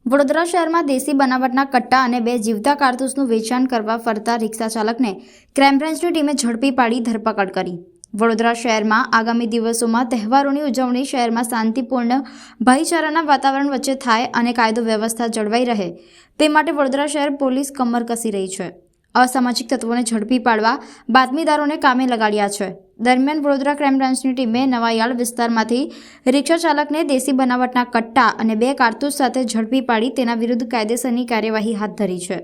વડોદરા શહેરમાં દેશી બનાવટના કટ્ટા અને 2 જીવતા કારતૂસનું વેચાણ કરવા ફરતા રિક્ષા ચાલકને ક્રાઇમ બ્રાન્ચની ટીમે ઝડપી પાડી ધરપકડ કરી। વડોદરા શહેરમાં આગામી દિવસોમાં તહેવારોની ઉજવણી શહેરમાં શાંતિપૂર્ણ ભાઈચારાના વાતાવરણ વચ્ચે થાય અને કાયદો વ્યવસ્થા જળવાઈ રહે તે માટે વડોદરા શહેર પોલીસ કમર કસી રહી છે। અસામાજિક તત્વોને ઝડપી પાડવા બાતમીદારોને કામે લગાડ્યા છે। દરમિયાન વડોદરા ક્રાઇમ બ્રાન્ચની ટીમે નવાયાર્ડ વિસ્તારમાંથી રિક્ષા ચાલકને દેશી બનાવટના કટ્ટા અને 2 કારતૂસ સાથે ઝડપી પાડી તેના વિરુદ્ધ કાયદેસરની કાર્યવાહી હાથ ધરી છે।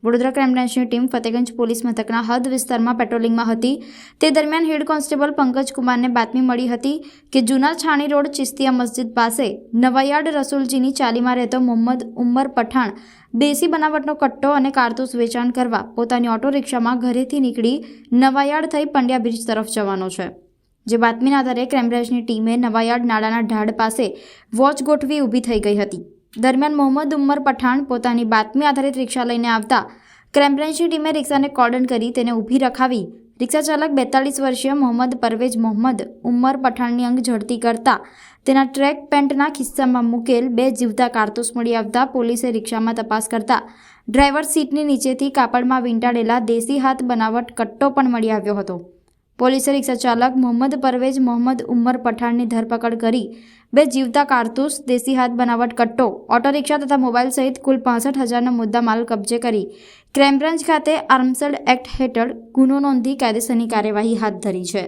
વડોદરા ક્રાઇમ બ્રાન્ચની ટીમ ફતેગંજ પોલીસ મથકના હદ વિસ્તારમાં પેટ્રોલિંગમાં હતી તે દરમિયાન હેડ કોન્સ્ટેબલ પંકજ કુમારને બાતમી મળી હતી કે જૂના છાણી રોડ ચિસ્તિયા મસ્જિદ પાસે નવાયાર્ડ રસુલજીની ચાલીમાં રહેતો મોહમ્મદ ઉમર પઠાણ દેશી બનાવટનો કટ્ટો અને કારતૂસ વેચાણ કરવા પોતાની ઓટો રિક્ષામાં ઘરેથી નીકળી નવાયાર્ડ થઈ પંડ્યા બ્રિજ તરફ જવાનો છે। જે બાતમીના આધારે ક્રાઇમ બ્રાન્ચની ટીમે નવાયાર્ડ નાળાના ઢાળ પાસે વોચ ગોઠવી ઊભી થઈ ગઈ હતી। દરમિયાન મોહમ્મદ ઉમર પઠાણ પોતાની બાતમી આધારિત રિક્ષા લઈને આવતા ક્રાઇમ બ્રાન્ચની ટીમે રિક્ષાને કોર્ડન કરી તેને ઊભી રખાવી રિક્ષા ચાલક 42 વર્ષીય મોહમ્મદ પરવેજ મોહમ્મદ ઉમર પઠાણની અંગ ઝડતી કરતા તેના ટ્રેક પેન્ટના ખિસ્સામાં મૂકેલ 2 જીવતા કારતૂસ મળી આવતા પોલીસે રિક્ષામાં તપાસ કરતા ડ્રાઈવર સીટની નીચેથી કાપડમાં વીંટાળેલા દેશી હાથ બનાવટ કટ્ટો પણ મળી આવ્યો હતો। પોલીસે રિક્ષા ચાલક મોહમ્મદ પરવેજ મોહમ્મદ ઉમર પઠાણની ધરપકડ કરી 2 જીવતા કારતૂસ દેશી હાથ બનાવટ કટ્ટો ઓટો રિક્ષા તથા મોબાઈલ સહિત કુલ 65,000નો મુદ્દા માલ કબજે કરી ક્રાઇમ બ્રાન્ચ ખાતે આર્મ્સ એક્ટ હેઠળ ગુનો નોંધી કાયદેસરની કાર્યવાહી હાથ ધરી છે।